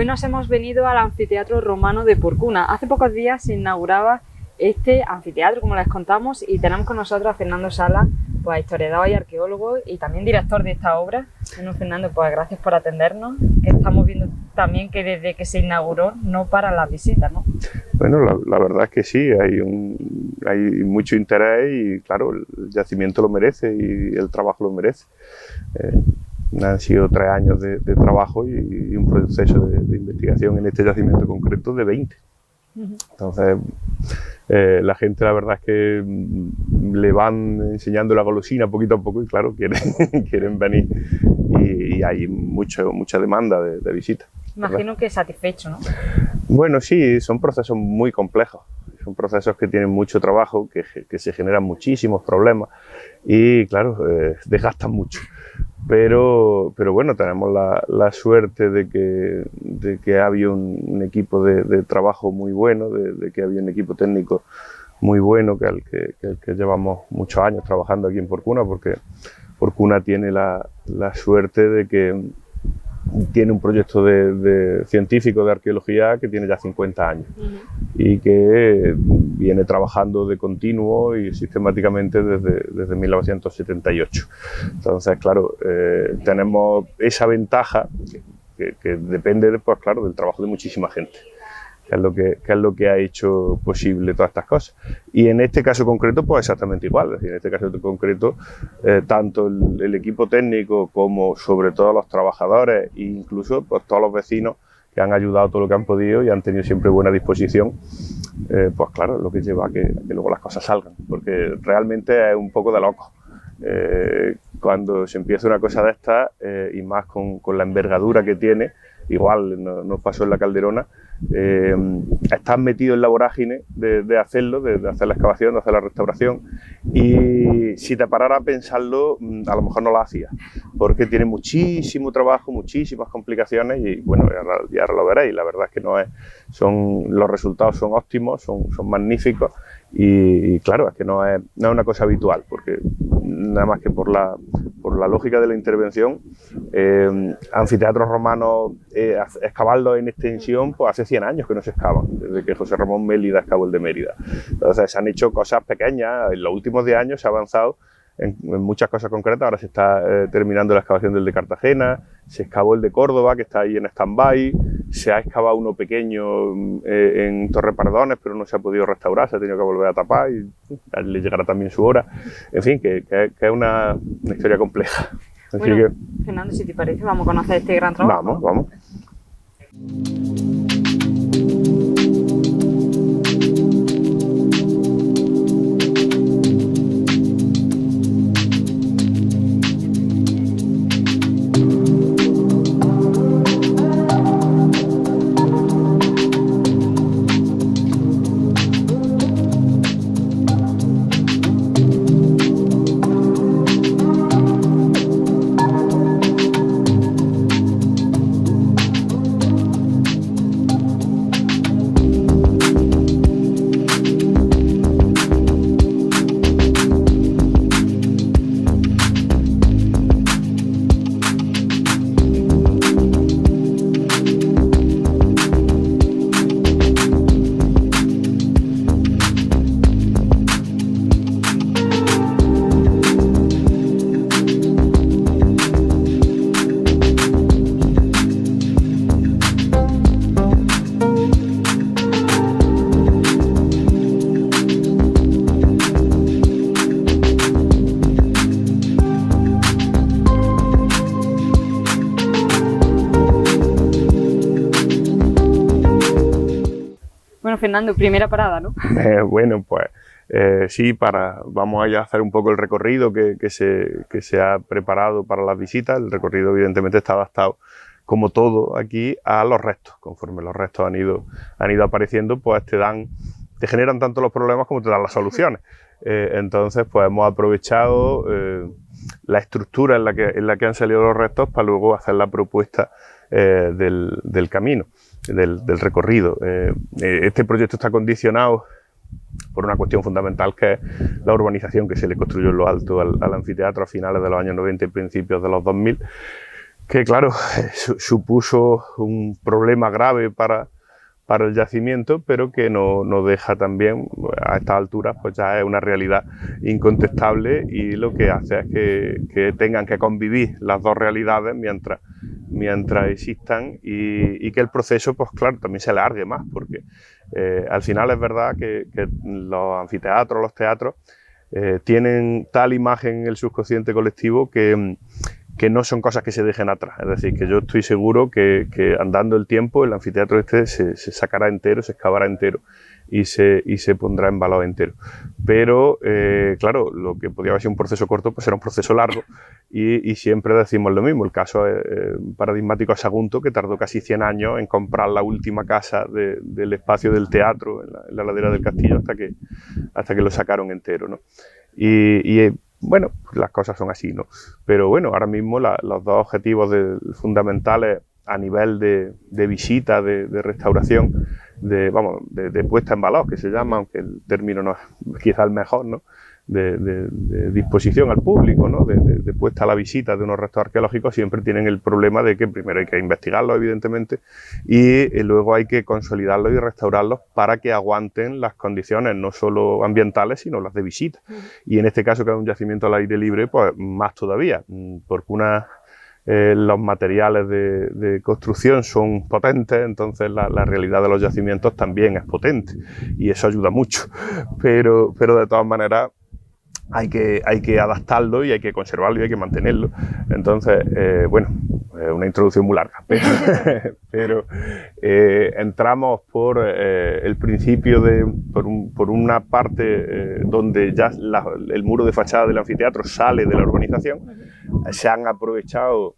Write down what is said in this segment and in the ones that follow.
Hoy nos hemos venido al Anfiteatro Romano de Porcuna. Hace pocos días se inauguraba este anfiteatro, como les contamos, y tenemos con nosotros a Fernando Sala, pues historiador y arqueólogo y también director de esta obra. Bueno, Fernando, pues gracias por atendernos. Estamos viendo también que desde que se inauguró no paran las visitas, ¿no? Bueno, la verdad es que sí, hay mucho interés y claro, el yacimiento lo merece y el trabajo lo merece. Han sido 3 años de trabajo y un proceso de investigación en este yacimiento concreto de 20. Entonces, la gente la verdad es que le van enseñando la golosina poquito a poco y claro, quieren venir y hay mucha demanda de visitas. Imagino que satisfecho, ¿no? Bueno, sí, son procesos muy complejos, son procesos que tienen mucho trabajo, que se generan muchísimos problemas y claro, desgastan mucho. Pero bueno, tenemos la suerte de que ha habido un equipo de trabajo muy bueno, de que había un equipo técnico muy bueno, que llevamos muchos años trabajando aquí en Porcuna, porque Porcuna tiene la suerte de que tiene un proyecto de científico de arqueología que tiene ya 50 años y que viene trabajando de continuo y sistemáticamente desde 1978. Entonces, claro, tenemos esa ventaja que depende, pues, claro, del trabajo de muchísima gente, que es lo que ha hecho posible todas estas cosas. Y en este caso concreto, pues exactamente igual. Es decir, en este caso concreto, tanto el equipo técnico como sobre todo los trabajadores e incluso pues, todos los vecinos que han ayudado todo lo que han podido y han tenido siempre buena disposición, pues claro, lo que lleva a que luego las cosas salgan, porque realmente es un poco de loco. Cuando se empieza una cosa de estas, y más con la envergadura que tiene, igual nos pasó en la Calderona, estás metido en la vorágine de hacerlo, de hacer la excavación, de hacer la restauración, y si te parara a pensarlo, a lo mejor no lo hacías, porque tiene muchísimo trabajo, muchísimas complicaciones y bueno, ya lo veréis, la verdad es que los resultados son óptimos, son magníficos y claro, es que no es una cosa habitual, porque nada más que por la lógica de la intervención, anfiteatros romanos, excavarlos en extensión, pues hace 100 años que no se excavan, desde que José Ramón Mélida excavó el de Mérida. Entonces se han hecho cosas pequeñas, en los últimos 10 años se ha avanzado en muchas cosas concretas. Ahora se está terminando la excavación del de Cartagena, se excavó el de Córdoba, que está ahí en stand-by, se ha excavado uno pequeño en Torre Pardones, pero no se ha podido restaurar, se ha tenido que volver a tapar y le llegará también su hora. En fin, que es una historia compleja. Bueno, Fernando, si te parece, vamos a conocer este gran trabajo. Vamos. Bueno, Fernando, primera parada, ¿no? Bueno, pues sí, vamos a hacer un poco el recorrido que se ha preparado para las visitas. El recorrido evidentemente está adaptado, como todo aquí, a los restos. Conforme los restos han ido apareciendo, pues te generan tanto los problemas como te dan las soluciones. Entonces, pues hemos aprovechado la estructura en la que han salido los restos para luego hacer la propuesta del camino, del recorrido. Este proyecto está condicionado por una cuestión fundamental, que es la urbanización que se le construyó en lo alto al anfiteatro a finales de los años 90 y principios de los 2000, que claro, supuso un problema grave para el yacimiento, pero que no deja también, a estas alturas, pues ya es una realidad incontestable, y lo que hace es que tengan que convivir las dos realidades mientras existan, y que el proceso, pues claro, también se alargue más, porque al final es verdad que los anfiteatros, los teatros, tienen tal imagen en el subconsciente colectivo que no son cosas que se dejen atrás. Es decir, que yo estoy seguro que andando el tiempo el anfiteatro este se sacará entero, se excavará entero y se pondrá en valor entero. Pero, claro, lo que podría haber sido un proceso corto, pues era un proceso largo, y siempre decimos lo mismo. El caso paradigmático es Sagunto, que tardó casi 100 años en comprar la última casa del espacio del teatro en la ladera del castillo hasta que lo sacaron entero, ¿no? Bueno, las cosas son así, ¿no? Pero bueno, ahora mismo los dos objetivos fundamentales a nivel de visita, de restauración, de puesta en valor, que se llama, aunque el término no es quizá el mejor, ¿no? De disposición al público, ¿no? De puesta a la visita de unos restos arqueológicos, siempre tienen el problema de que primero hay que investigarlos, evidentemente, y luego hay que consolidarlos y restaurarlos para que aguanten las condiciones no solo ambientales, sino las de visita. Y en este caso, que es un yacimiento al aire libre, pues más todavía, porque los materiales de construcción son potentes, entonces la realidad de los yacimientos también es potente, y eso ayuda mucho, pero de todas maneras hay que adaptarlo, y hay que conservarlo, y hay que mantenerlo. Entonces, bueno, una introducción muy larga, pero entramos por el principio por una parte donde ya el muro de fachada del anfiteatro sale de la urbanización. Se han aprovechado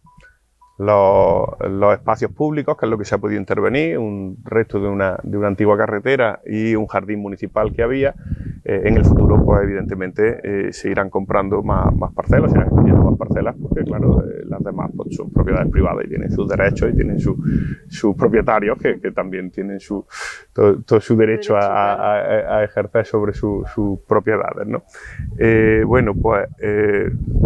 los espacios públicos, que es lo que se ha podido intervenir, un resto de una antigua carretera y un jardín municipal que había. En el futuro, pues evidentemente, se irán comprando más parcelas, se irán adquiriendo más parcelas, porque claro, las demás pues, son propiedades privadas y tienen sus derechos y tienen sus propietarios que también tienen todo su derecho a ejercer sobre sus propiedades, ¿no? Bueno, pues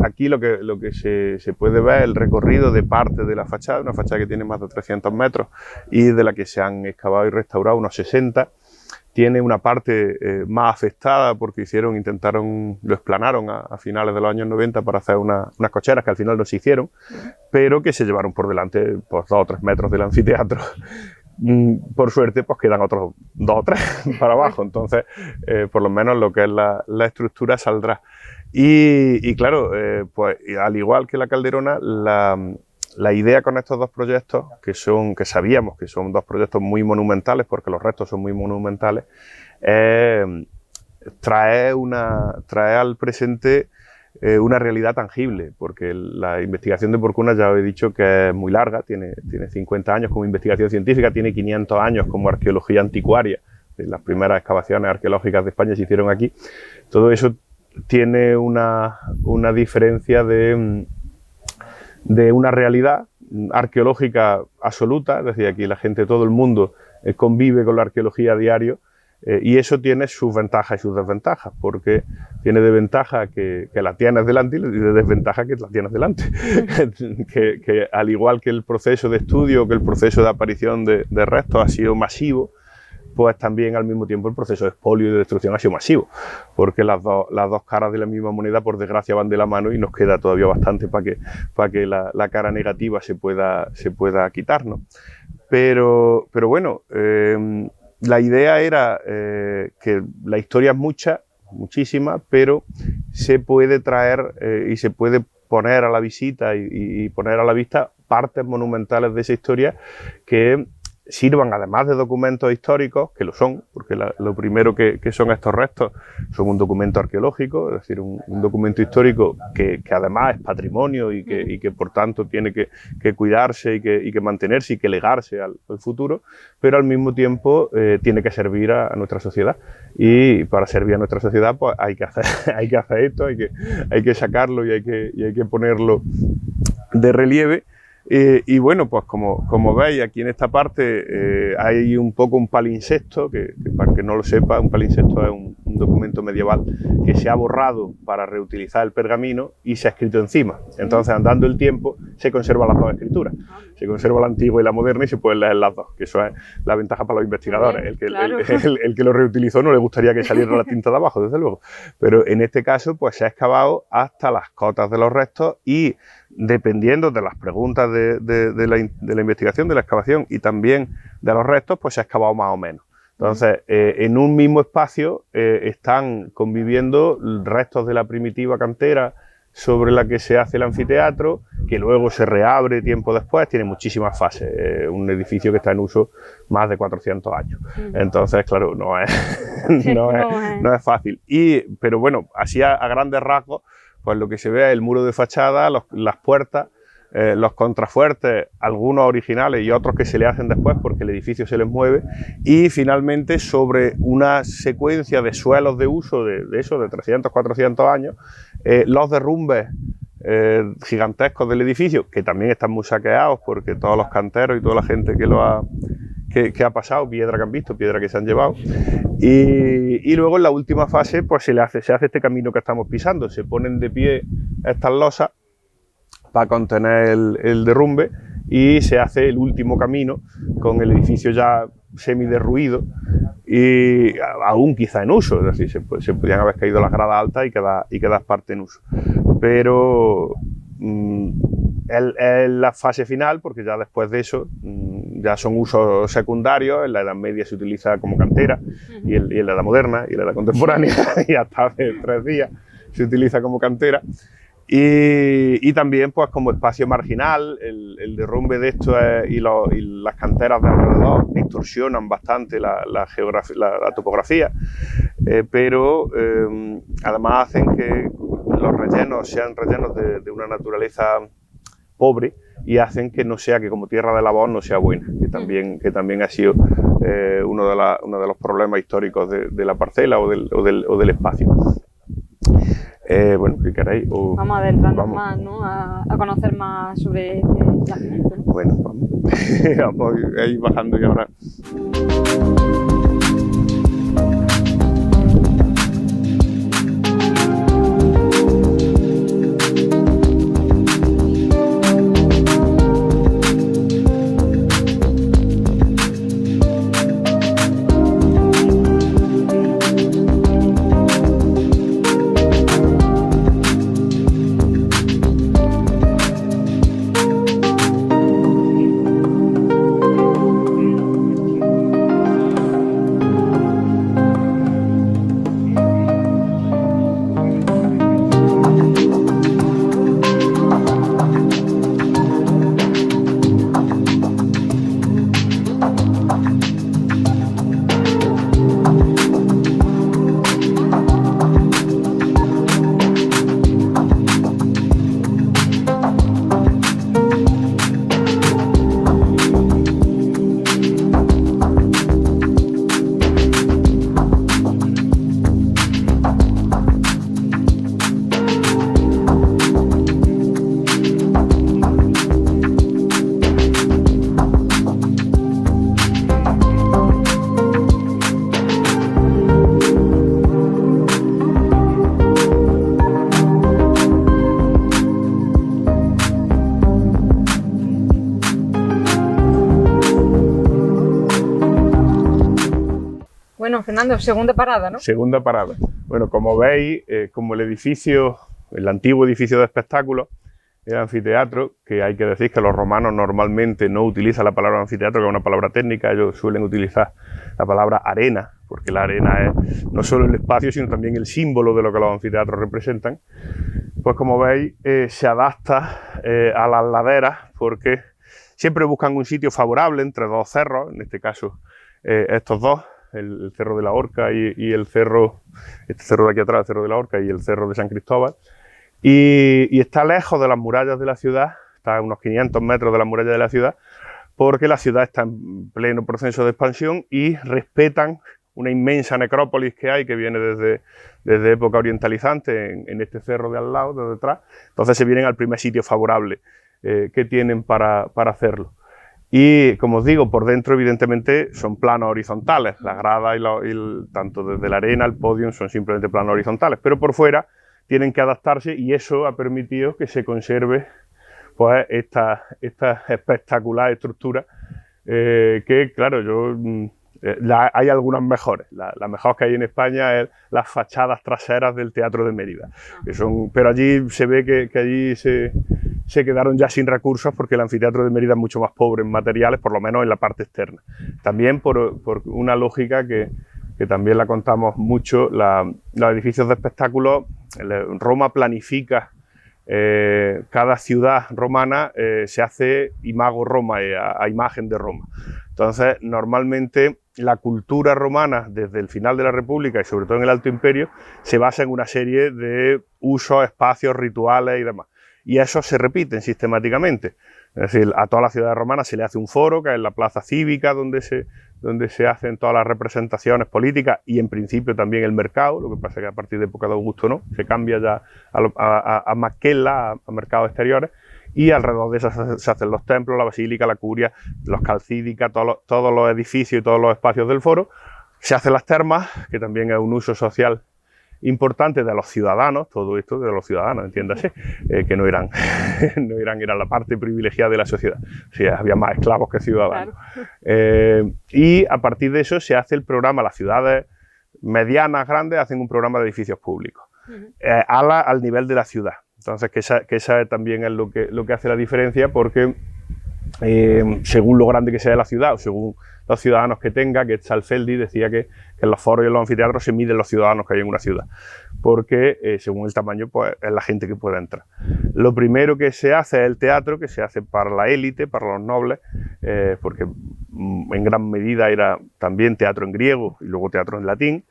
aquí lo que se puede ver es el recorrido de parte de la fachada, una fachada que tiene más de 300 metros y de la que se han excavado y restaurado unos 60. Tiene una parte más afectada porque lo explanaron a finales de los años 90 para hacer unas cocheras que al final no se hicieron, pero que se llevaron por delante pues, 2 o 3 metros del anfiteatro. Por suerte, pues quedan otros 2 o 3 para abajo, entonces por lo menos lo que es la estructura saldrá. Y claro, pues al igual que la Calderona, la idea con estos dos proyectos, que sabíamos que son 2 proyectos muy monumentales, porque los restos son muy monumentales, trae al presente una realidad tangible, porque la investigación de Porcuna, ya os he dicho que es muy larga, tiene 50 años como investigación científica, tiene 500 años como arqueología anticuaria. Las primeras excavaciones arqueológicas de España se hicieron aquí. Todo eso tiene una diferencia de una realidad arqueológica absoluta, es decir, aquí la gente, todo el mundo convive con la arqueología a diario, y eso tiene sus ventajas y sus desventajas, porque tiene de ventaja que la tienes delante y de desventaja que la tienes delante. que al igual que el proceso de estudio, que el proceso de aparición de restos ha sido masivo, pues también al mismo tiempo el proceso de expolio y de destrucción ha sido masivo, porque las dos caras de la misma moneda, por desgracia, van de la mano, y nos queda todavía bastante para que la cara negativa se pueda quitar, ¿no? Pero bueno, la idea era que la historia es muchísima, pero se puede traer y se puede poner a la visita y poner a la vista partes monumentales de esa historia que sirvan, además de documentos históricos, que lo son, porque lo primero que son estos restos son un documento arqueológico, es decir, un documento histórico que además es patrimonio y que por tanto tiene que cuidarse y que mantenerse y que legarse al futuro, pero al mismo tiempo tiene que servir a nuestra sociedad, y para servir a nuestra sociedad pues hay que hacer esto, hay que sacarlo y hay que ponerlo de relieve. Y bueno, pues como veis, aquí en esta parte hay un poco un palimpsesto, que para que no lo sepa, un palimpsesto es un un documento medieval que se ha borrado para reutilizar el pergamino y se ha escrito encima. Entonces, andando el tiempo, se conservan las dos escrituras. Se conserva la antigua y la moderna y se pueden leer las dos, que eso es la ventaja para los investigadores. El que lo reutilizó no le gustaría que saliera la tinta de abajo, desde luego. Pero en este caso, pues se ha excavado hasta las cotas de los restos y, dependiendo de las preguntas de la investigación, de la excavación y también de los restos, pues se ha excavado más o menos. Entonces, en un mismo espacio están conviviendo restos de la primitiva cantera sobre la que se hace el anfiteatro, que luego se reabre tiempo después, tiene muchísimas fases, un edificio que está en uso más de 400 años. Entonces, claro, no es fácil. Pero bueno, así a grandes rasgos, pues lo que se ve es el muro de fachada, las puertas, los contrafuertes, algunos originales y otros que se le hacen después porque el edificio se les mueve, y finalmente sobre una secuencia de suelos de uso de 300, 400 años, los derrumbes gigantescos del edificio, que también están muy saqueados porque todos los canteros y toda la gente que ha pasado, piedra que han visto, piedra que se han llevado, y luego en la última fase pues se hace este camino que estamos pisando, se ponen de pie estas losas para contener el derrumbe y se hace el último camino con el edificio ya semiderruido y aún quizá en uso, es decir, se podían haber caído las gradas altas y quedar parte en uso. Pero es la fase final, porque ya después de eso ya son usos secundarios. En la Edad Media se utiliza como cantera y en la Edad Moderna y en la Edad Contemporánea y hasta hace 3 días se utiliza como cantera. Y también pues como espacio marginal, el derrumbe de esto y las canteras de alrededor distorsionan bastante la topografía, pero además hacen que los rellenos sean rellenos de una naturaleza pobre y hacen que no sea, que como tierra de labor no sea buena, que también ha sido uno de los problemas históricos de la parcela o del espacio. Bueno, ¿qué queréis? Vamos a adentrarnos más, ¿no? A conocer más sobre este yacimiento, ¿no? Bueno, vamos. Vamos a ir bajando y ahora. Bueno, Fernando, segunda parada, ¿no? Segunda parada. Bueno, como veis, como el antiguo edificio de espectáculos, el anfiteatro, que hay que decir que los romanos normalmente no utilizan la palabra anfiteatro, que es una palabra técnica, ellos suelen utilizar la palabra arena, porque la arena es no solo el espacio, sino también el símbolo de lo que los anfiteatros representan. Pues como veis, se adapta a las laderas, porque siempre buscan un sitio favorable entre dos cerros, en este caso estos dos, el Cerro de la Horca y el cerro, este cerro de aquí atrás, el Cerro de la Horca y el Cerro de San Cristóbal, y está lejos de las murallas de la ciudad, está a unos 500 metros de las murallas de la ciudad, porque la ciudad está en pleno proceso de expansión y respetan una inmensa necrópolis que hay, que viene desde época orientalizante en este cerro de al lado, de detrás. Entonces se vienen al primer sitio favorable que tienen para hacerlo. Y, como os digo, por dentro, evidentemente, son planos horizontales. La grada tanto desde la arena, el podium, son simplemente planos horizontales. Pero por fuera tienen que adaptarse y eso ha permitido que se conserve pues, esta espectacular estructura que, claro, hay algunas mejores. La mejor que hay en España es las fachadas traseras del Teatro de Mérida. Pero allí se ve que allí se quedaron ya sin recursos porque el anfiteatro de Mérida es mucho más pobre en materiales, por lo menos en la parte externa. También por una lógica que también la contamos mucho, los edificios de espectáculos, Roma planifica cada ciudad romana, se hace imago Roma, a imagen de Roma. Entonces, normalmente la cultura romana, desde el final de la República y sobre todo en el Alto Imperio, se basa en una serie de usos, espacios, rituales y demás. Y esos se repiten sistemáticamente. Es decir, a toda la ciudad romana se le hace un foro, que es la plaza cívica, donde se hacen todas las representaciones políticas y en principio también el mercado, lo que pasa es que a partir de época de Augusto no, se cambia ya a Maquela, a mercados exteriores, y alrededor de eso se hacen los templos, la basílica, la curia, los calcídicas, todos los edificios y todos los espacios del foro. Se hacen las termas, que también es un uso social importante de los ciudadanos, todo esto de los ciudadanos, entiéndase, que no eran la parte privilegiada de la sociedad, o sea, había más esclavos que ciudadanos. Claro. Y a partir de eso se hace el programa, las ciudades medianas, grandes, hacen un programa de edificios públicos, al nivel de la ciudad. Entonces, que esa también es lo que hace la diferencia, porque según lo grande que sea la ciudad, o según los ciudadanos que tenga, que Salfeldi decía que en los foros y en los anfiteatros se miden los ciudadanos que hay en una ciudad, porque según el tamaño pues es la gente que pueda entrar. Lo primero que se hace es el teatro, que se hace para la élite, para los nobles, porque en gran medida era también teatro en griego y luego teatro en latín.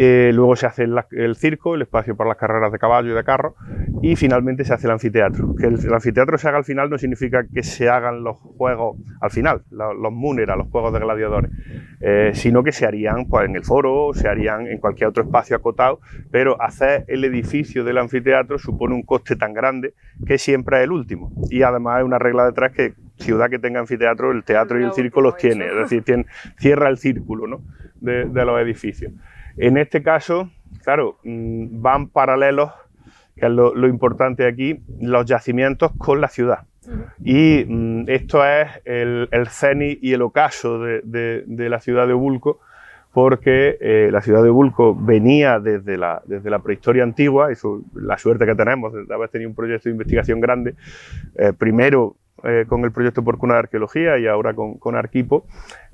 Luego se hace el circo, el espacio para las carreras de caballo y de carro, y finalmente se hace el anfiteatro. Que el anfiteatro se haga al final no significa que se hagan los juegos al final, los múneras, los juegos de gladiadores, sino que se harían pues, en el foro, se harían en cualquier otro espacio acotado, pero hacer el edificio del anfiteatro supone un coste tan grande que siempre es el último. Y además hay una regla detrás que ciudad que tenga anfiteatro, el teatro y el circo los tiene, es decir, cierra el círculo, ¿no? de los edificios. En este caso, claro, van paralelos, que es lo importante aquí, los yacimientos con la ciudad. Y esto es el cenit y el ocaso de la ciudad de Obulco, porque la ciudad de Obulco venía desde la prehistoria antigua, eso, la suerte que tenemos de haber tenido un proyecto de investigación grande, primero con el proyecto Porcuna de Arqueología y ahora con Arquipo,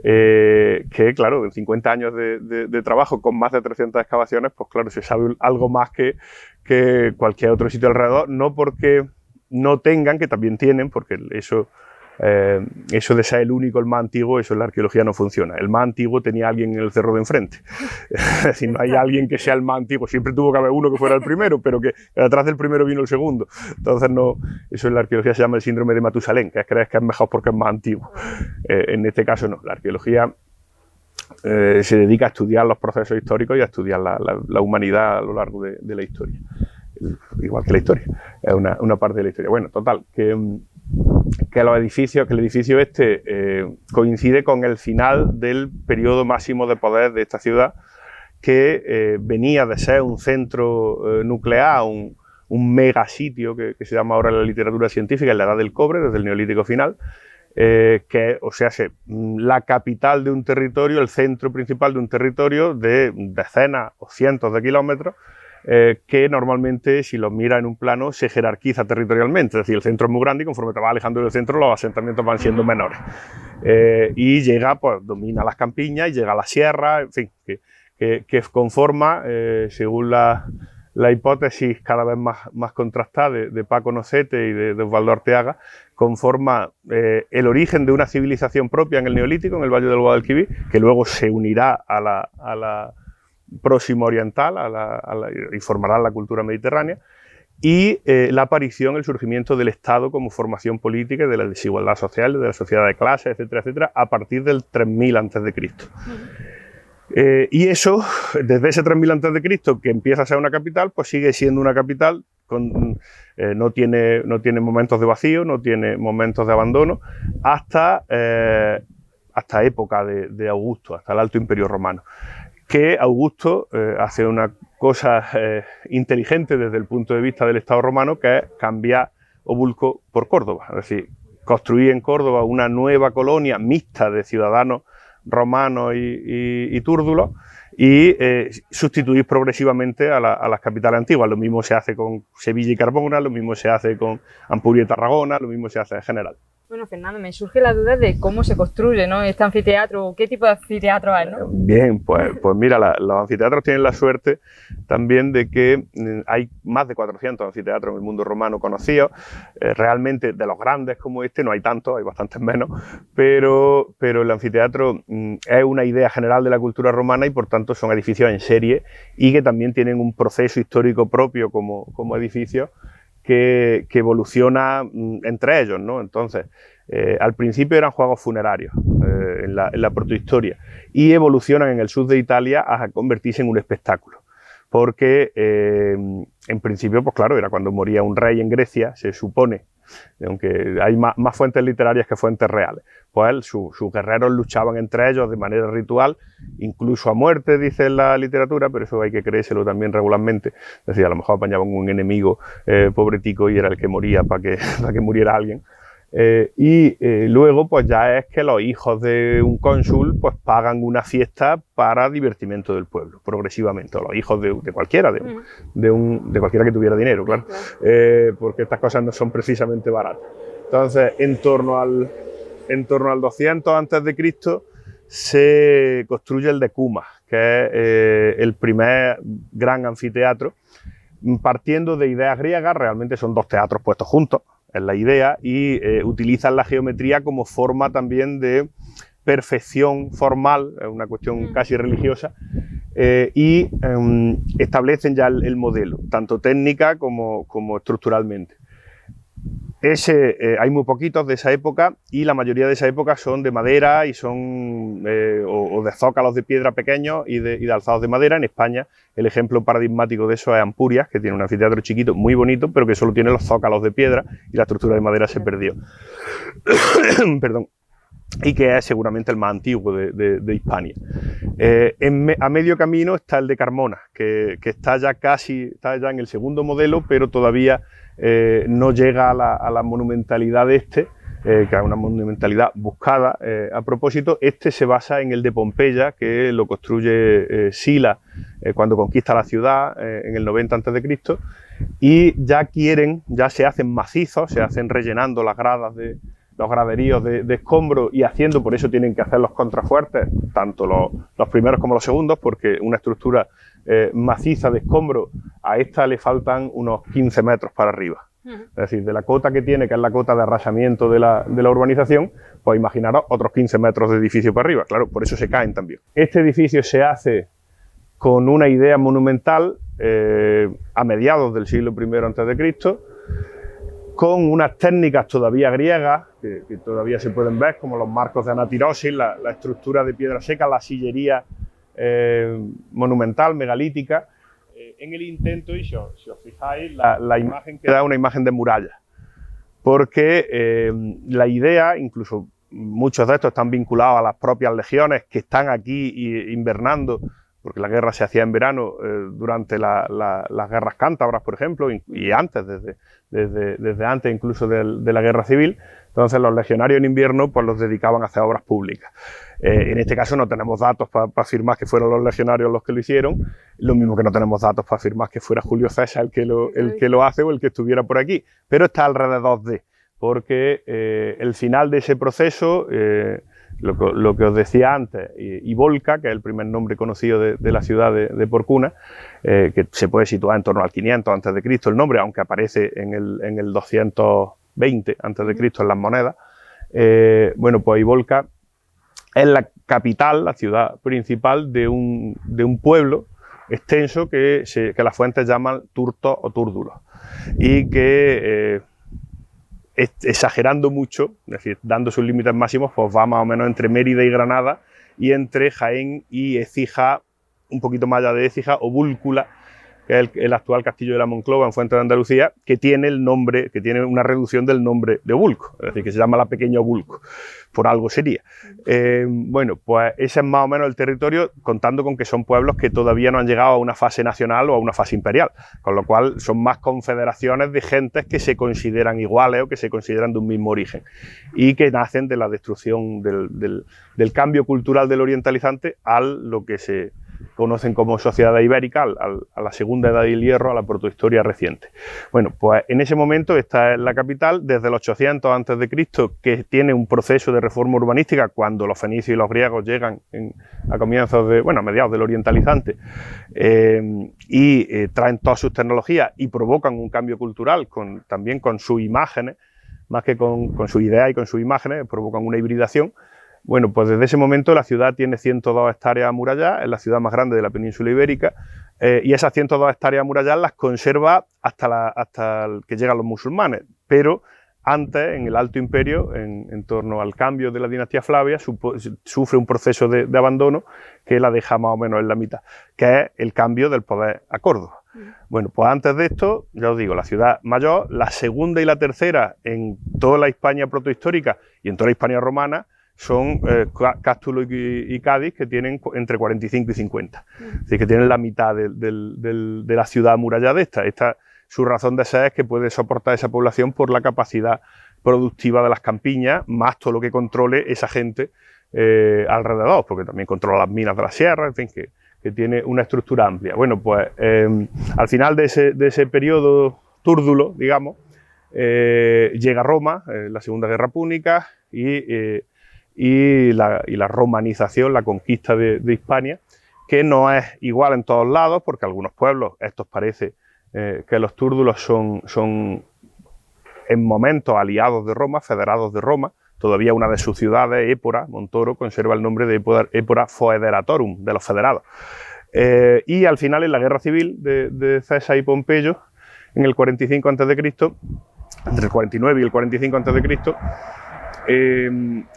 que claro, en 50 años de trabajo con más de 300 excavaciones, pues claro, se sabe algo más que cualquier otro sitio alrededor, no porque no tengan, que también tienen, porque eso de ser el único, el más antiguo, eso en la arqueología no funciona. El más antiguo tenía alguien en el cerro de enfrente. Es decir, no hay alguien que sea el más antiguo. Siempre tuvo que haber uno que fuera el primero, pero que detrás del primero vino el segundo. Entonces, no, eso en la arqueología se llama el síndrome de Matusalén, que es creer que es mejor porque es más antiguo. En este caso, no. La arqueología se dedica a estudiar los procesos históricos y a estudiar la humanidad a lo largo de la historia. Igual que la historia. Es una parte de la historia. Bueno, total, que el edificio este coincide con el final del periodo máximo de poder de esta ciudad, que venía de ser un centro nuclear, un megasitio que se llama ahora en la literatura científica en la Edad del Cobre, desde el Neolítico final, que, o sea, la capital de un territorio, el centro principal de un territorio de decenas o cientos de kilómetros, que normalmente, si lo mira en un plano, se jerarquiza territorialmente. Es decir, el centro es muy grande y conforme te vas alejando del centro, los asentamientos van siendo menores. Y llega, pues, domina las campiñas y llega a la sierra, en fin, que conforma, según la hipótesis cada vez más contrastada de Paco Nocete y de Osvaldo Arteaga, conforma el origen de una civilización propia en el Neolítico, en el Valle del Guadalquivir, que luego se unirá a la próximo oriental y formará la cultura mediterránea, y la aparición, el surgimiento del Estado como formación política, de la desigualdad social, de la sociedad de clases, etcétera, etcétera, a partir del 3000 a.C. Y eso, desde ese 3000 a.C., que empieza a ser una capital, pues sigue siendo una capital no tiene momentos de vacío, no tiene momentos de abandono, hasta época de Augusto, hasta el Alto Imperio Romano. Que Augusto hace una cosa inteligente desde el punto de vista del Estado romano, que es cambiar Obulco por Córdoba, es decir, construir en Córdoba una nueva colonia mixta de ciudadanos romanos y túrdulos, y sustituir progresivamente a las capitales antiguas. Lo mismo se hace con Sevilla y Carmona, lo mismo se hace con Ampuria y Tarragona, lo mismo se hace en general. Bueno, Fernando, me surge la duda de cómo se construye, ¿no?, este anfiteatro, qué tipo de anfiteatro es, ¿no? Bien, pues mira, los anfiteatros tienen la suerte también de que hay más de 400 anfiteatros en el mundo romano conocidos. Realmente de los grandes como este no hay tantos, hay bastantes menos, pero el anfiteatro es una idea general de la cultura romana y por tanto son edificios en serie y que también tienen un proceso histórico propio como edificios que evoluciona entre ellos, ¿no? Entonces, al principio eran juegos funerarios en la protohistoria y evolucionan en el sur de Italia a convertirse en un espectáculo. Porque en principio, pues claro, era cuando moría un rey en Grecia, se supone, aunque hay más fuentes literarias que fuentes reales, pues sus guerreros luchaban entre ellos de manera ritual, incluso a muerte, dice la literatura, pero eso hay que creérselo también regularmente. Es decir, a lo mejor apañaban un enemigo pobretico y era el que moría para que muriera alguien. Luego pues ya es que los hijos de un cónsul pues pagan una fiesta para divertimento del pueblo, progresivamente, o los hijos de cualquiera, de cualquiera que tuviera dinero, claro, porque estas cosas no son precisamente baratas. Entonces, en torno al 200 a.C. se construye el Decuma, que es el primer gran anfiteatro, partiendo de ideas griegas. Realmente son dos teatros puestos juntos, es la idea, y utilizan la geometría como forma también de perfección formal, es una cuestión casi religiosa, y establecen ya el modelo, tanto técnica como estructuralmente. Hay muy poquitos de esa época y la mayoría de esa época son de madera y son o de zócalos de piedra pequeños y de alzados de madera. En España el ejemplo paradigmático de eso es Ampurias, que tiene un anfiteatro chiquito muy bonito, pero que solo tiene los zócalos de piedra y la estructura de madera se perdió. Perdón. Y que es seguramente el más antiguo de Hispania. A medio camino está el de Carmona, que está ya en el segundo modelo, pero todavía no llega a la monumentalidad de este, que es una monumentalidad buscada a propósito. Este se basa en el de Pompeya, que lo construye Sila cuando conquista la ciudad en el 90 a.C., y ya se hacen macizos, se hacen rellenando las gradas los graderíos de escombro y haciendo, por eso tienen que hacer los contrafuertes, tanto los primeros como los segundos, porque una estructura maciza de escombro, a esta le faltan unos 15 metros para arriba. Es decir, de la cota que tiene, que es la cota de arrasamiento de la urbanización, pues imaginaros otros 15 metros de edificio para arriba. Claro, por eso se caen también. Este edificio se hace con una idea monumental a mediados del siglo I a.C., con unas técnicas todavía griegas, que todavía se pueden ver, como los marcos de anatirosis, la estructura de piedra seca, la sillería monumental, megalítica, en el intento, y si os fijáis, la imagen que da una imagen de muralla, porque la idea, incluso muchos de estos están vinculados a las propias legiones que están aquí invernando, porque la guerra se hacía en verano durante las guerras cántabras, por ejemplo, y antes, desde antes incluso de la guerra civil. Entonces los legionarios en invierno pues los dedicaban a hacer obras públicas. En este caso no tenemos datos para afirmar que fueron los legionarios los que lo hicieron, lo mismo que no tenemos datos para afirmar que fuera Julio César el que lo hace o el que estuviera por aquí, pero está alrededor porque el final de ese proceso, lo que os decía antes, Ivolca, que es el primer nombre conocido de la ciudad de Porcuna, que se puede situar en torno al 500 a.C. el nombre, aunque aparece en el 220 a.C. en las monedas. Bueno, pues Ivolca es la capital, la ciudad principal de un pueblo extenso que las fuentes llaman turtos o túrdulos, y que exagerando mucho, es decir, dando sus límites máximos, pues va más o menos entre Mérida y Granada, y entre Jaén y Écija, un poquito más allá de Écija, o Búlcula, que es el actual castillo de la Monclova en Fuente de Andalucía, que tiene el nombre, que tiene una reducción del nombre de Obulco, es decir, que se llama la Pequeña Obulco, por algo sería. Bueno, pues ese es más o menos el territorio, contando con que son pueblos que todavía no han llegado a una fase nacional o a una fase imperial, con lo cual son más confederaciones de gentes que se consideran iguales o que se consideran de un mismo origen y que nacen de la destrucción del cambio cultural del orientalizante a lo que se conocen como sociedad ibérica, a la segunda edad del hierro, a la protohistoria reciente. Bueno, pues en ese momento esta es la capital, desde el 800 a.C., que tiene un proceso de reforma urbanística cuando los fenicios y los griegos llegan a comienzos de, bueno, a mediados del orientalizante, y traen todas sus tecnologías y provocan un cambio cultural también con sus imágenes, más que con sus ideas y con sus imágenes, provocan una hibridación. Bueno, pues desde ese momento la ciudad tiene 102 hectáreas amuralladas, es la ciudad más grande de la península ibérica, y esas 102 hectáreas amuralladas las conserva hasta que llegan los musulmanes, pero antes, en el Alto Imperio, en torno al cambio de la dinastía Flavia, sufre un proceso de abandono que la deja más o menos en la mitad, que es el cambio del poder a Córdoba. Bueno, pues antes de esto, ya os digo, la ciudad mayor, la segunda y la tercera en toda la Hispania protohistórica y en toda la Hispania romana, son Cástulo y Cádiz, que tienen entre 45 y 50. Es decir, que tienen la mitad de la ciudad amurallada esta. Su razón de ser es que puede soportar esa población por la capacidad productiva de las campiñas, más todo lo que controle esa gente alrededor, porque también controla las minas de la sierra, en fin, que tiene una estructura amplia. Bueno, pues al final de ese periodo túrdulo, digamos, llega Roma, la Segunda Guerra Púnica, y la romanización, la conquista de Hispania, que no es igual en todos lados, porque algunos pueblos, estos parece que los túrdulos son en momentos aliados de Roma, federados de Roma. Todavía una de sus ciudades, Épora, Montoro, conserva el nombre de Épora Foederatorum, de los federados. Y al final, en la guerra civil de César y Pompeyo, en el 45 a.C., entre el 49 y el 45 a.C.,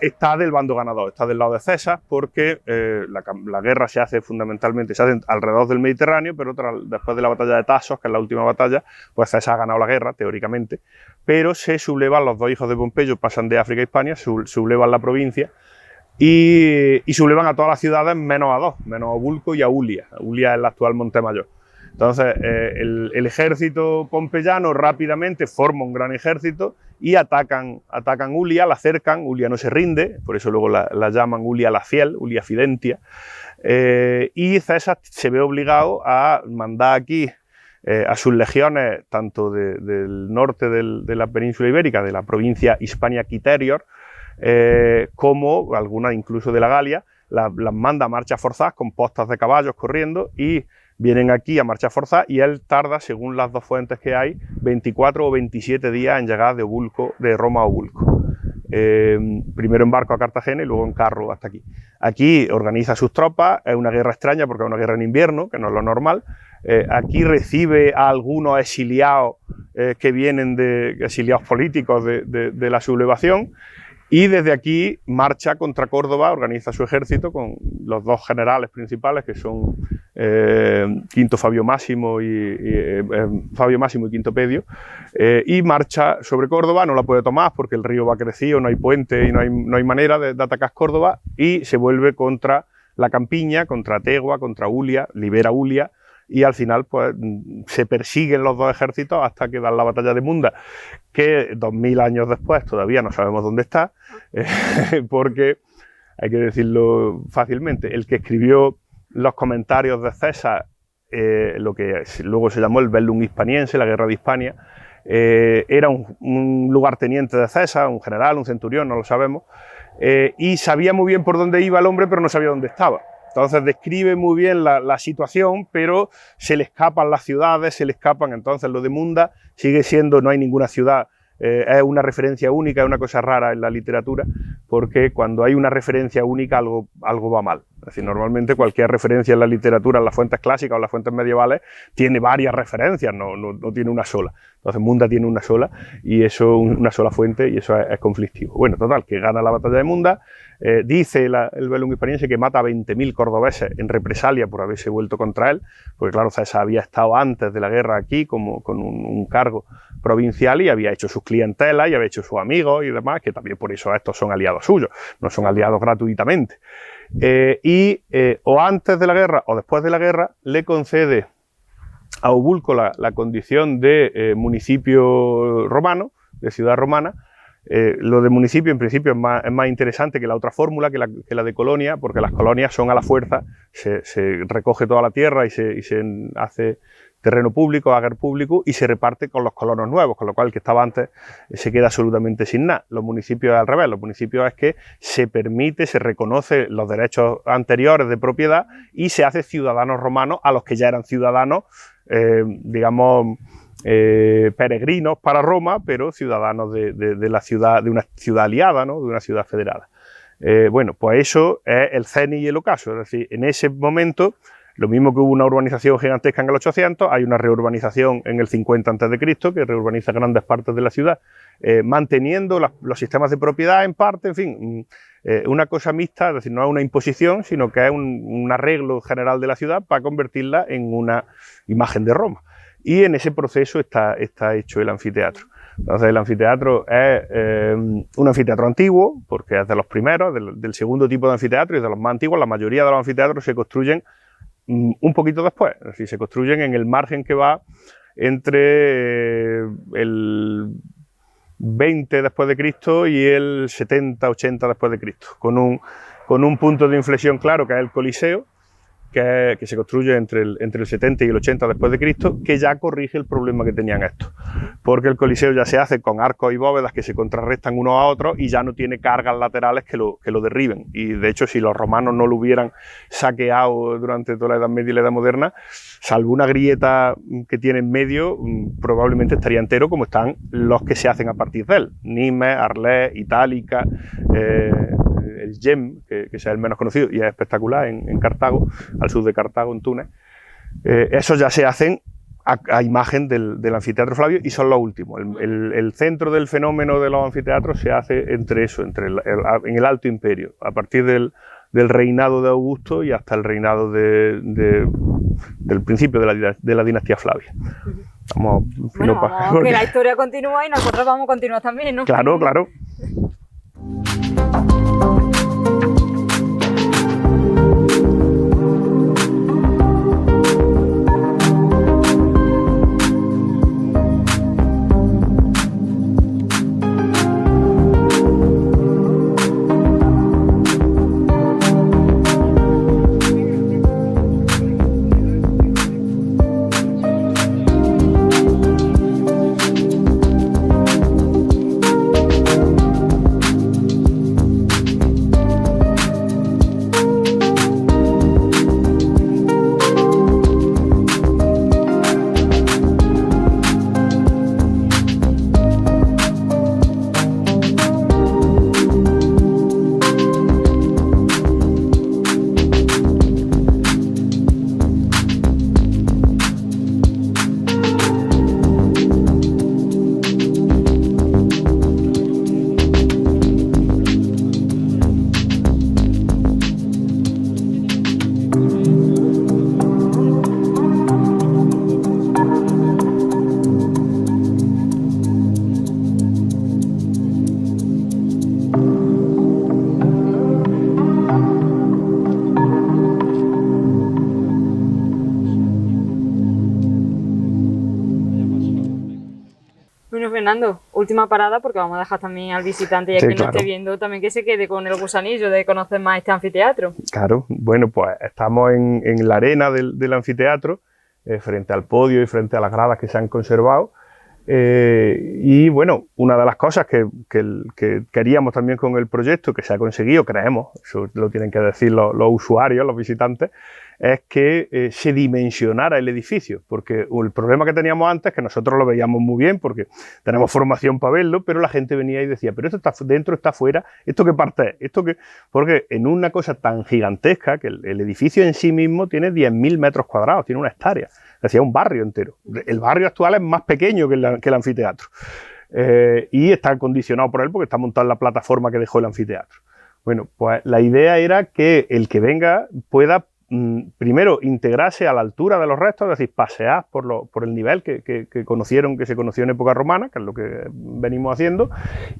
está del bando ganador, está del lado de César, porque la guerra se hace fundamentalmente alrededor del Mediterráneo, pero después de la batalla de Tasos, que es la última batalla, pues César ha ganado la guerra, teóricamente, pero se sublevan los dos hijos de Pompeyo, pasan de África a Hispania, sublevan la provincia y sublevan a todas las ciudades menos a dos, menos a Obulco y a Ulia. Ulia es el actual Montemayor. Entonces, el ejército pompeyano rápidamente forma un gran ejército y atacan Ulia, la cercan. Ulia no se rinde, por eso luego la llaman Ulia la Fiel, Ulia Fidentia, y César se ve obligado a mandar aquí a sus legiones, tanto del norte de la península ibérica, de la provincia Hispania Quiterior, como algunas incluso de la Galia, las manda a marchas forzadas con postas de caballos corriendo, y vienen aquí a marcha forzada, y él tarda, según las dos fuentes que hay, 24 o 27 días en llegar de Roma a Obulco. Primero en barco a Cartagena y luego en carro hasta aquí. Aquí organiza sus tropas, es una guerra extraña porque es una guerra en invierno, que no es lo normal. Aquí recibe a algunos exiliados que vienen exiliados políticos de la sublevación, y desde aquí marcha contra Córdoba, organiza su ejército con los dos generales principales, que son Quinto Fabio Máximo y Quinto Pedio, y marcha sobre Córdoba. No la puede tomar porque el río va crecido, no hay puente y no hay manera de atacar Córdoba, y se vuelve contra la campiña, contra Tegua, contra Ulia, libera Ulia, y al final pues se persiguen los dos ejércitos hasta que dan la batalla de Munda, que 2000 años después todavía no sabemos dónde está, porque, hay que decirlo fácilmente, el que escribió los comentarios de César, lo que luego se llamó el Bellum Hispaniense, la guerra de Hispania, era un lugarteniente de César, un general, un centurión, no lo sabemos, y sabía muy bien por dónde iba el hombre, pero no sabía dónde estaba. Entonces describe muy bien la situación, pero se le escapan las ciudades, se le escapan. Entonces lo de Munda sigue siendo, no hay ninguna ciudad, es una referencia única, es una cosa rara en la literatura, porque cuando hay una referencia única algo va mal. Es decir, normalmente cualquier referencia en la literatura, en las fuentes clásicas o en las fuentes medievales, tiene varias referencias, no tiene una sola. Entonces Munda tiene una sola, y eso, una sola fuente, y eso es conflictivo. Bueno, total, que gana la batalla de Munda, Dice el Bellum Hispaniense que mata a 20.000 cordobeses en represalia por haberse vuelto contra él, porque claro, César había estado antes de la guerra aquí como con un cargo provincial y había hecho sus clientelas y había hecho sus amigos y demás, que también por eso estos son aliados suyos, no son aliados gratuitamente. O antes de la guerra o después de la guerra le concede a Obulco la condición de municipio romano, de ciudad romana. Lo de municipio en principio es más interesante que la otra fórmula, que la de colonia, porque las colonias son a la fuerza, se recoge toda la tierra y se hace terreno público, ager público, y se reparte con los colonos nuevos, con lo cual el que estaba antes se queda absolutamente sin nada. Los municipios es al revés, los municipios es que se permite, se reconoce los derechos anteriores de propiedad y se hace ciudadanos romanos a los que ya eran ciudadanos, digamos, peregrinos para Roma, pero ciudadanos de la ciudad, de una ciudad aliada, ¿no? De una ciudad federada. Bueno, pues eso es el cenit y el ocaso, es decir, en ese momento, lo mismo que hubo una urbanización gigantesca en el 800, hay una reurbanización en el 50 a.C., que reurbaniza grandes partes de la ciudad, manteniendo los sistemas de propiedad en parte, en fin, una cosa mixta, es decir, no es una imposición, sino que es un arreglo general de la ciudad para convertirla en una imagen de Roma. Y en ese proceso está hecho el anfiteatro. Entonces el anfiteatro es un anfiteatro antiguo, porque es de los primeros, del segundo tipo de anfiteatro y de los más antiguos. La mayoría de los anfiteatros se construyen un poquito después, es decir, se construyen en el margen que va entre el 20 después de Cristo y el 70-80 después de Cristo, con un punto de inflexión claro que es el Coliseo, que se construye entre el 70 y el 80 después de Cristo, que ya corrige el problema que tenían estos, porque el Coliseo ya se hace con arcos y bóvedas que se contrarrestan unos a otros y ya no tiene cargas laterales que lo derriben, y de hecho si los romanos no lo hubieran saqueado durante toda la Edad Media y la Edad Moderna, salvo una grieta que tiene en medio, probablemente estaría entero, como están los que se hacen a partir de él, Nimes, Arles, Itálica, el Gem, que es el menos conocido y es espectacular, en Cartago, al sur de Cartago, en Túnez. Esos ya se hacen a imagen del anfiteatro Flavio y son los últimos. El centro del fenómeno de los anfiteatros se hace entre eso, en el Alto Imperio, a partir del reinado de Augusto y hasta el reinado del principio de la dinastía Flavia. Vamos, que la historia continúa y nosotros vamos a continuar también, ¿no? Claro, claro. Fernando, última parada porque vamos a dejar también al visitante y a quien lo esté viendo también que se quede con el gusanillo de conocer más este anfiteatro. Claro, bueno, pues estamos en la arena del anfiteatro, frente al podio y frente a las gradas que se han conservado. Y bueno, una de las cosas que queríamos también con el proyecto, que se ha conseguido, creemos, eso lo tienen que decir los usuarios, los visitantes, es que se dimensionara el edificio, porque el problema que teníamos antes es que nosotros lo veíamos muy bien porque tenemos formación para verlo, pero la gente venía y decía, pero esto está dentro, está fuera, ¿esto qué parte es? ¿Esto qué? Porque en una cosa tan gigantesca, que el edificio en sí mismo tiene 10.000 metros cuadrados, tiene una hectárea, decía un barrio entero. El barrio actual es más pequeño que el anfiteatro, y está condicionado por él porque está montado en la plataforma que dejó el anfiteatro. Bueno, pues la idea era que el que venga pueda primero integrarse a la altura de los restos, es decir, pasear por el nivel que se conoció en época romana, que es lo que venimos haciendo,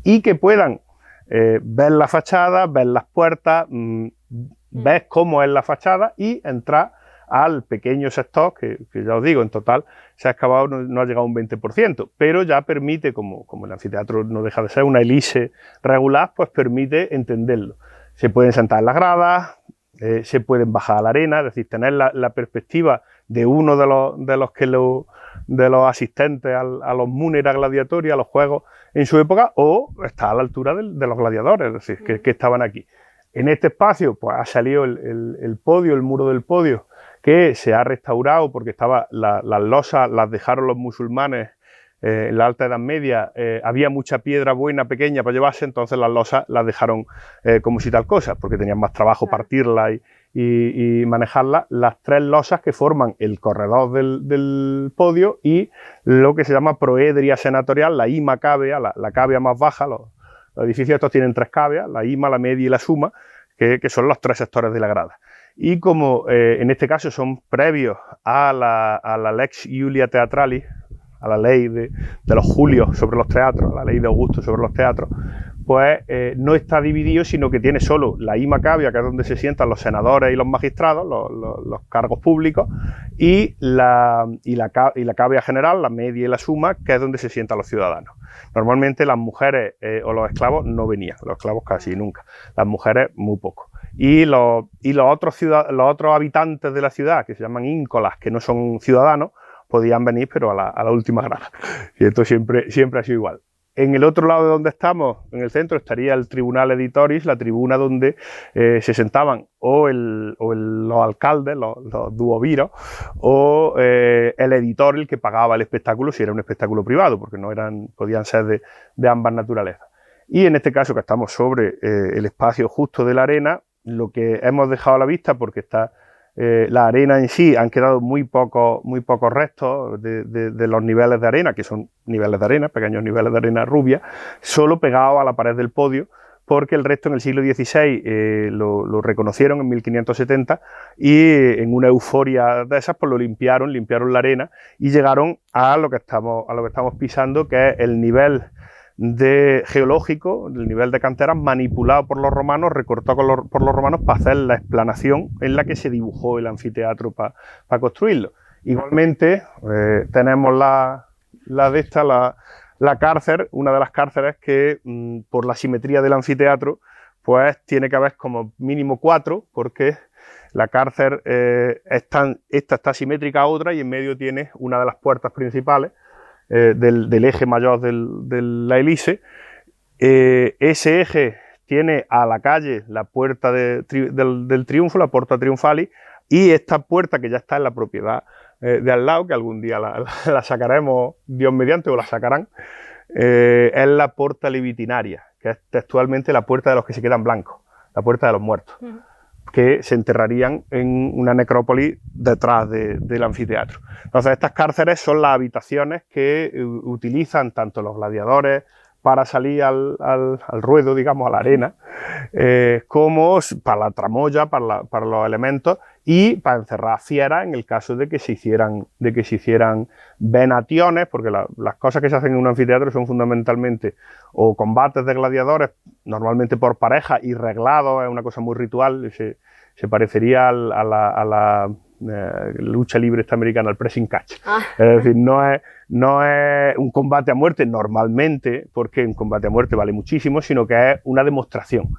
y que puedan ver la fachada, ver las puertas, ver cómo es la fachada y entrar al pequeño sector, que ya os digo, en total se ha excavado, no ha llegado a un 20%, pero ya permite, como el anfiteatro no deja de ser una elipse regular, pues permite entenderlo. Se pueden sentar en las gradas, se pueden bajar a la arena, es decir, tener la perspectiva de uno de los asistentes a los Munera gladiatorios, a los juegos en su época, o está a la altura de los gladiadores, es decir, que estaban aquí. En este espacio pues ha salido el podio, el muro del podio, que se ha restaurado porque las losas las dejaron los musulmanes en la Alta Edad Media, había mucha piedra buena, pequeña para llevarse, entonces las losas las dejaron como si tal cosa, porque tenían más trabajo partirlas y manejarlas. Las 3 losas que forman el corredor del podio y lo que se llama proedria senatorial, la ima cavea, la cavea más baja. Los edificios estos tienen 3 caveas, la ima, la media y la suma, que son los 3 sectores de la grada. Y como en este caso son previos a la Lex Iulia Theatralis, a la ley de los Julios sobre los teatros, la ley de Augusto sobre los teatros, pues no está dividido, sino que tiene solo la ima cavea, que es donde se sientan los senadores y los magistrados, los cargos públicos, y la cavea general, la media y la suma, que es donde se sientan los ciudadanos. Normalmente las mujeres o los esclavos no venían, los esclavos casi nunca, las mujeres muy poco. Y los otros habitantes de la ciudad, que se llaman íncolas, que no son ciudadanos, podían venir, pero a la última grada. Y esto siempre ha sido igual. En el otro lado de donde estamos, en el centro, estaría el Tribunal Editoris, la tribuna donde se sentaban los alcaldes, los duoviros, o el editor, el que pagaba el espectáculo, si era un espectáculo privado, porque podían ser de ambas naturalezas. Y en este caso, que estamos sobre el espacio justo de la arena, lo que hemos dejado a la vista, porque está la arena en sí, han quedado muy pocos restos de los niveles de arena, que son niveles de arena, pequeños niveles de arena rubia, solo pegados a la pared del podio, porque el resto en el siglo XVI lo reconocieron en 1570 y en una euforia de esas pues lo limpiaron la arena y llegaron a lo que estamos pisando, que es el nivel geológico, el nivel de canteras manipulado por los romanos, recortado por los romanos para hacer la explanación en la que se dibujó el anfiteatro para construirlo. Igualmente tenemos la cárcel, una de las cárceles que por la simetría del anfiteatro pues tiene que haber como mínimo 4, porque la cárcel esta está simétrica a otra y en medio tiene una de las puertas principales del eje mayor de la elipse. Ese eje tiene a la calle la puerta del Triunfo, la Porta Triunfali, y esta puerta que ya está en la propiedad de al lado, que algún día la sacaremos, Dios mediante, o la sacarán, es la Porta Libitinaria, que es textualmente la puerta de los que se quedan blancos, la puerta de los muertos, que se enterrarían en una necrópolis detrás del anfiteatro. Entonces, estas cárceles son las habitaciones que utilizan tanto los gladiadores para salir al ruedo, digamos, a la arena, como para la tramoya, para los elementos, y para encerrar fieras en el caso de que se hicieran venaciones, porque las cosas que se hacen en un anfiteatro son fundamentalmente o combates de gladiadores, normalmente por pareja y reglados, es una cosa muy ritual, se parecería a la lucha libre estadounidense, al pressing catch. Es decir, no es un combate a muerte normalmente, porque un combate a muerte vale muchísimo, sino que es una demostración.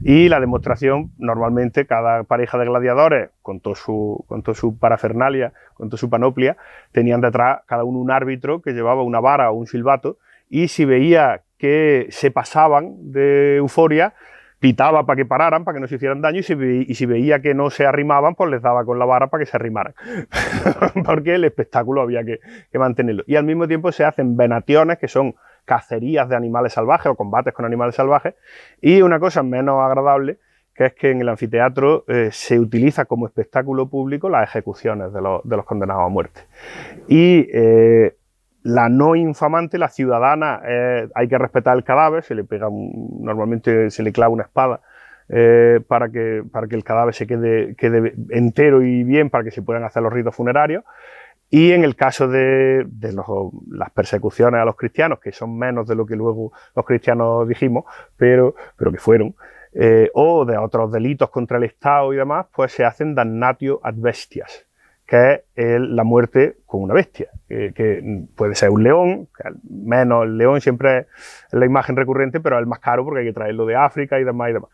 Y la demostración, normalmente, cada pareja de gladiadores, con toda su parafernalia, con toda su panoplia, tenían detrás cada uno un árbitro que llevaba una vara o un silbato, y si veía que se pasaban de euforia, pitaba para que pararan, para que no se hicieran daño, y si veía que no se arrimaban, pues les daba con la vara para que se arrimaran. Porque el espectáculo había que mantenerlo. Y al mismo tiempo se hacen venaciones, que son cacerías de animales salvajes o combates con animales salvajes. Y una cosa menos agradable, que es que en el anfiteatro se utiliza como espectáculo público las ejecuciones de los condenados a muerte. Y la no infamante, la ciudadana, hay que respetar el cadáver, normalmente se le clava una espada para que el cadáver se quede entero y bien, para que se puedan hacer los ritos funerarios. Y en el caso de las persecuciones a los cristianos, que son menos de lo que luego los cristianos dijimos, pero que fueron, o de otros delitos contra el Estado y demás, pues se hacen damnatio ad bestias, que es la muerte con una bestia, que puede ser un león, que menos el león siempre es la imagen recurrente, pero es el más caro porque hay que traerlo de África y demás y demás.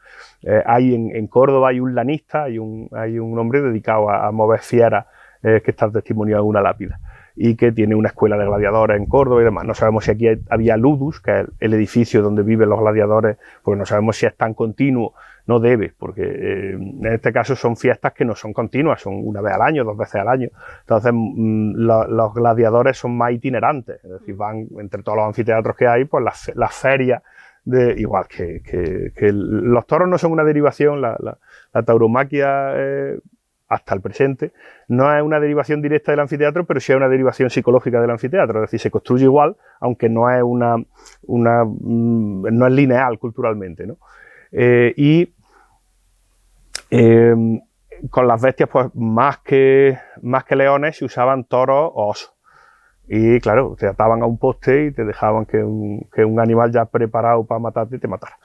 Hay en Córdoba hay un lanista, hay un hombre dedicado a mover fieras, que está testimoniado en una lápida y que tiene una escuela de gladiadores en Córdoba y demás. No sabemos si aquí había ludus, que es el edificio donde viven los gladiadores, porque no sabemos si es tan continuo, no debe, porque en este caso son fiestas que no son continuas, son una vez al año, 2 veces al año. Entonces los gladiadores son más itinerantes, es decir, van entre todos los anfiteatros que hay, pues las ferias, igual que los toros no son una derivación, la tauromaquia hasta el presente, no es una derivación directa del anfiteatro, pero sí es una derivación psicológica del anfiteatro, es decir, se construye igual, aunque no es no es lineal culturalmente, ¿no? Con las bestias, pues más que leones, se usaban toros o osos. Y claro, te ataban a un poste y te dejaban que un animal ya preparado para matarte te matara.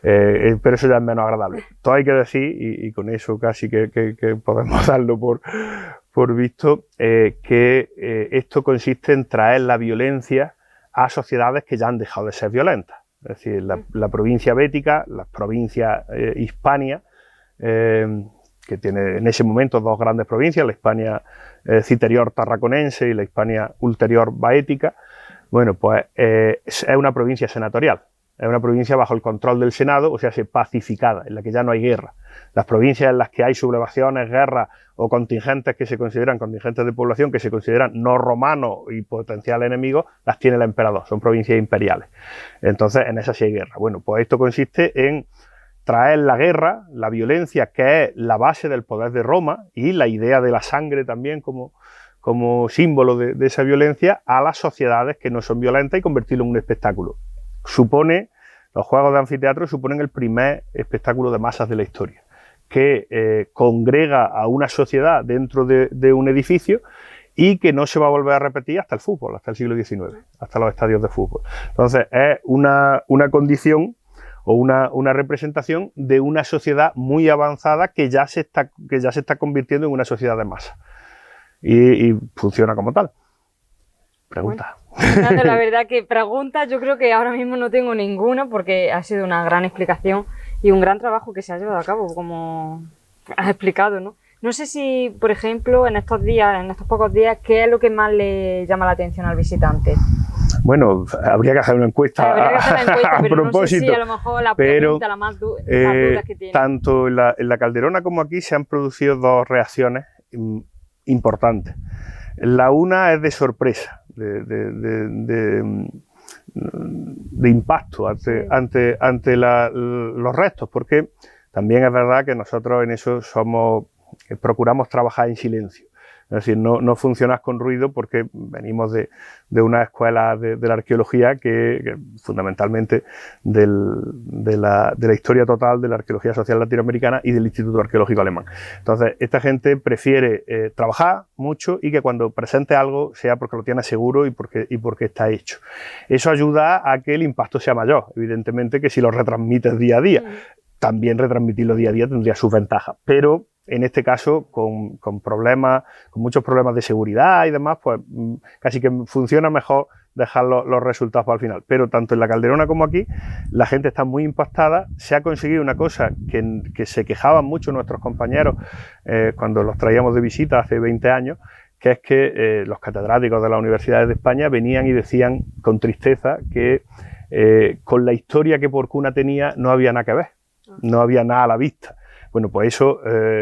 Pero eso ya es menos agradable. Todo hay que decir, y con eso casi que podemos darlo por visto, que esto consiste en traer la violencia a sociedades que ya han dejado de ser violentas. Es decir, la provincia bética, las provincias hispanias, que tiene en ese momento 2 grandes provincias, la Hispania citerior tarraconense y la Hispania ulterior baética, bueno, pues es una provincia senatorial, es una provincia bajo el control del Senado, o sea, pacificada, en la que ya no hay guerra. Las provincias en las que hay sublevaciones, guerras o contingentes que se consideran, contingentes de población que se consideran no romanos y potenciales enemigos, las tiene el emperador, son provincias imperiales. Entonces, en esas sí hay guerra. Bueno, pues esto consiste en traer la guerra, la violencia, que es la base del poder de Roma, y la idea de la sangre también como símbolo de esa violencia, a las sociedades que no son violentas y convertirlo en un espectáculo. Los juegos de anfiteatro suponen el primer espectáculo de masas de la historia, que congrega a una sociedad dentro de un edificio y que no se va a volver a repetir hasta el fútbol, hasta el siglo XIX, hasta los estadios de fútbol. Entonces es una condición o una representación de una sociedad muy avanzada que ya se está convirtiendo en una sociedad de masa. Y funciona como tal. Pregunta. Bueno, la verdad que preguntas yo creo que ahora mismo no tengo ninguna, porque ha sido una gran explicación y un gran trabajo que se ha llevado a cabo, como has explicado, ¿no? No sé si, por ejemplo, en estos pocos días, ¿qué es lo que más le llama la atención al visitante? Bueno, habría que hacer una encuesta, a propósito. No sé si a lo mejor la pregunta, la más dudas que tiene. Tanto en la Calderona como aquí se han producido 2 reacciones importantes. La una es de sorpresa, de impacto ante los restos, porque también es verdad que nosotros en eso procuramos trabajar en silencio. Es decir, no funcionas con ruido, porque venimos de una escuela de la arqueología que fundamentalmente de la historia total de la arqueología social latinoamericana y del Instituto Arqueológico Alemán. Entonces, esta gente prefiere trabajar mucho y que cuando presente algo sea porque lo tiene seguro y porque está hecho. Eso ayuda a que el impacto sea mayor, evidentemente, que si lo retransmites día a día. También retransmitirlo día a día tendría sus ventajas, pero en este caso, con muchos problemas de seguridad y demás, pues casi que funciona mejor dejar los resultados para el final. Pero tanto en la Calderona como aquí, la gente está muy impactada. Se ha conseguido una cosa que se quejaban mucho nuestros compañeros cuando los traíamos de visita hace 20 años, que es que los catedráticos de las universidades de España venían y decían con tristeza que con la historia que Porcuna tenía no había nada que ver, no había nada a la vista. Bueno, pues eso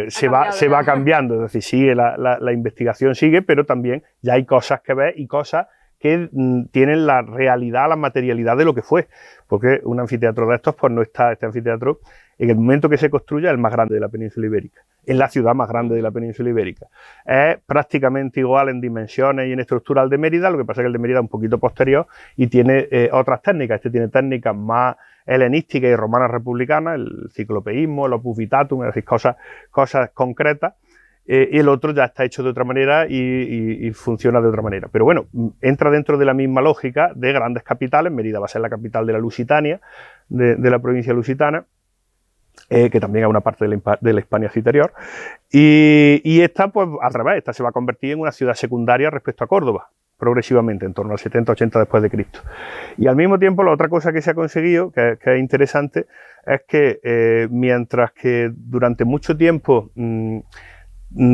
se va cambiando, es decir, sigue la investigación sigue, pero también ya hay cosas que ver y cosas que tienen la realidad, la materialidad de lo que fue, porque un anfiteatro de estos, pues no está, este anfiteatro, en el momento que se construya, es el más grande de la península ibérica, es la ciudad más grande de la península ibérica, es prácticamente igual en dimensiones y en estructura al de Mérida, lo que pasa es que el de Mérida es un poquito posterior y tiene otras técnicas, este tiene técnicas más helenística y romana republicana, el ciclopeísmo, el opus vitatum, es decir, cosas concretas, y el otro ya está hecho de otra manera y funciona de otra manera. Pero bueno, entra dentro de la misma lógica de grandes capitales. Mérida va a ser la capital de la Lusitania, de la provincia lusitana, que también es una parte de la Hispania Citerior, y esta, pues al revés, esta se va a convertir en una ciudad secundaria respecto a Córdoba, progresivamente, en torno al 70-80 después de Cristo. Y al mismo tiempo, la otra cosa que se ha conseguido, que es interesante, es que mientras que durante mucho tiempo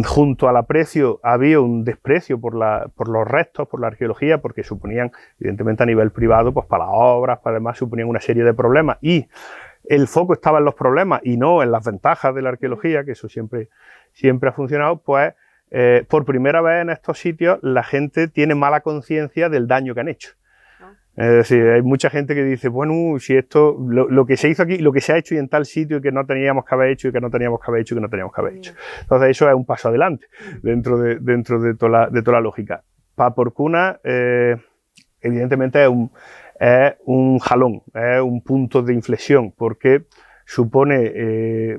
junto al aprecio había un desprecio por los restos, por la arqueología, porque suponían, evidentemente a nivel privado, pues para las obras, para demás, suponían una serie de problemas, y el foco estaba en los problemas y no en las ventajas de la arqueología, que eso siempre ha funcionado. Pues por primera vez en estos sitios la gente tiene mala conciencia del daño que han hecho. Es decir, hay mucha gente que dice, bueno, si esto, lo que se hizo aquí, lo que se ha hecho y en tal sitio, y que no teníamos que haber hecho, y que no teníamos que haber hecho, y que no teníamos que haber hecho. Entonces eso es un paso adelante dentro de toda la lógica. Para Porcuna, evidentemente es un jalón, es un punto de inflexión, porque supone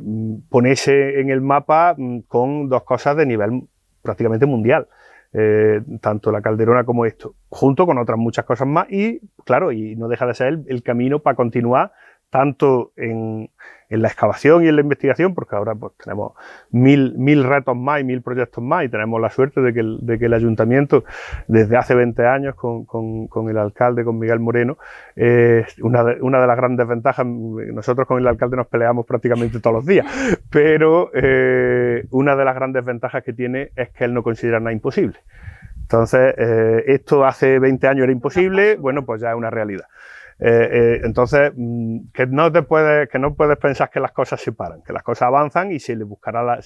ponerse en el mapa con dos cosas de nivel prácticamente mundial, tanto la Calderona como esto, junto con otras muchas cosas más, y claro, y no deja de ser el camino para continuar tanto en la excavación y en la investigación, porque ahora pues tenemos mil retos más y 1000 proyectos más, y tenemos la suerte de que el ayuntamiento, desde hace 20 años, con el alcalde, con Miguel Moreno, una de las grandes ventajas, nosotros con el alcalde nos peleamos prácticamente todos los días, pero una de las grandes ventajas que tiene es que él no considera nada imposible. Entonces, esto hace 20 años era imposible, bueno, pues ya es una realidad. Entonces, que no puedes pensar que las cosas se paran, que las cosas avanzan y se le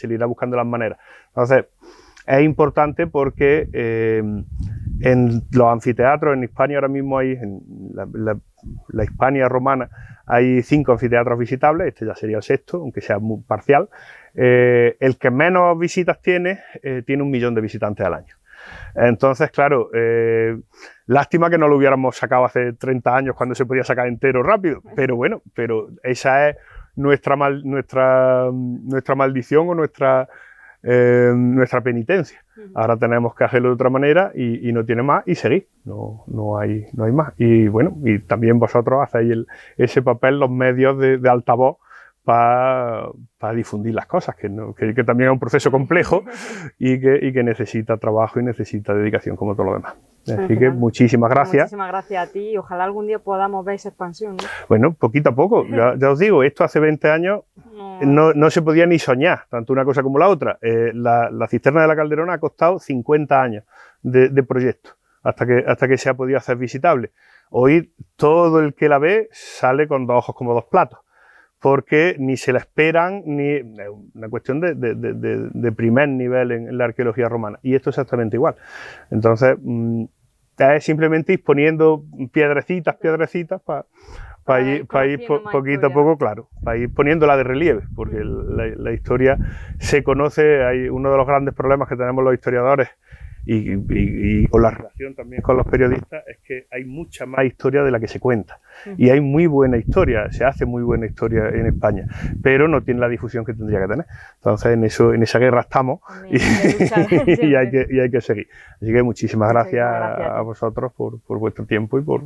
irá buscando las maneras. Entonces, es importante porque en los anfiteatros en Hispania ahora mismo hay, en la Hispania romana, hay 5 anfiteatros visitables, este ya sería el 6º, aunque sea muy parcial. El que menos visitas tiene 1 millón de visitantes al año. Entonces, claro, lástima que no lo hubiéramos sacado hace 30 años cuando se podía sacar entero rápido, pero bueno, pero esa es nuestra maldición o nuestra penitencia. Ahora tenemos que hacerlo de otra manera y no tiene más, y seguir, no hay más. Y bueno, y también vosotros hacéis ese papel, los medios de altavoz, para difundir las cosas, que también es un proceso complejo y que necesita trabajo y necesita dedicación como todo lo demás. Así que muchísimas gracias. Muchísimas gracias a ti, y ojalá algún día podamos ver esa expansión, ¿no? Bueno, poquito a poco, ya os digo, esto hace 20 años no se podía ni soñar, tanto una cosa como la otra. La cisterna de la Calderona ha costado 50 años de proyecto, hasta que se ha podido hacer visitable. Hoy todo el que la ve sale con 2 ojos como 2 platos, porque ni se la esperan, ni una cuestión de primer nivel en la arqueología romana. Y esto es exactamente igual. Entonces, es simplemente ir poniendo piedrecitas para ir poquito a poco, claro, para ir poniéndola de relieve, porque la historia se conoce. Hay uno de los grandes problemas que tenemos los historiadores, y con la relación también con los periodistas, es que hay mucha más historia de la que se cuenta, y hay muy buena historia, se hace muy buena historia en España, pero no tiene la difusión que tendría que tener. Entonces en esa guerra estamos, y hay que seguir. Así que muchísimas gracias a vosotros por vuestro tiempo y por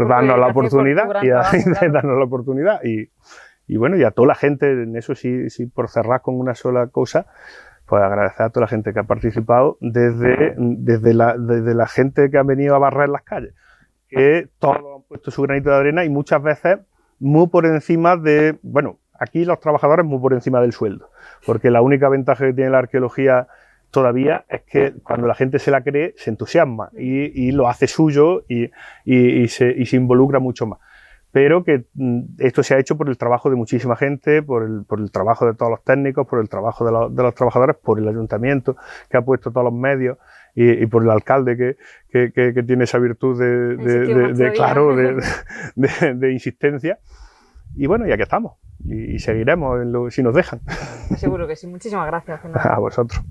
darnos la oportunidad, y bueno, y a toda la gente. En eso sí, por cerrar con una sola cosa, pues agradecer a toda la gente que ha participado, desde la gente que ha venido a barrer las calles, que todos han puesto su granito de arena, y muchas veces muy por encima bueno, aquí los trabajadores muy por encima del sueldo, porque la única ventaja que tiene la arqueología todavía es que cuando la gente se la cree, se entusiasma y lo hace suyo y se involucra mucho más. Pero que esto se ha hecho por el trabajo de muchísima gente, por el trabajo de todos los técnicos, por el trabajo de los trabajadores, por el ayuntamiento que ha puesto todos los medios, y por el alcalde que tiene esa virtud de insistencia. Y bueno, y aquí estamos, y seguiremos si nos dejan. Seguro que sí. Muchísimas gracias, Fernando. A vosotros.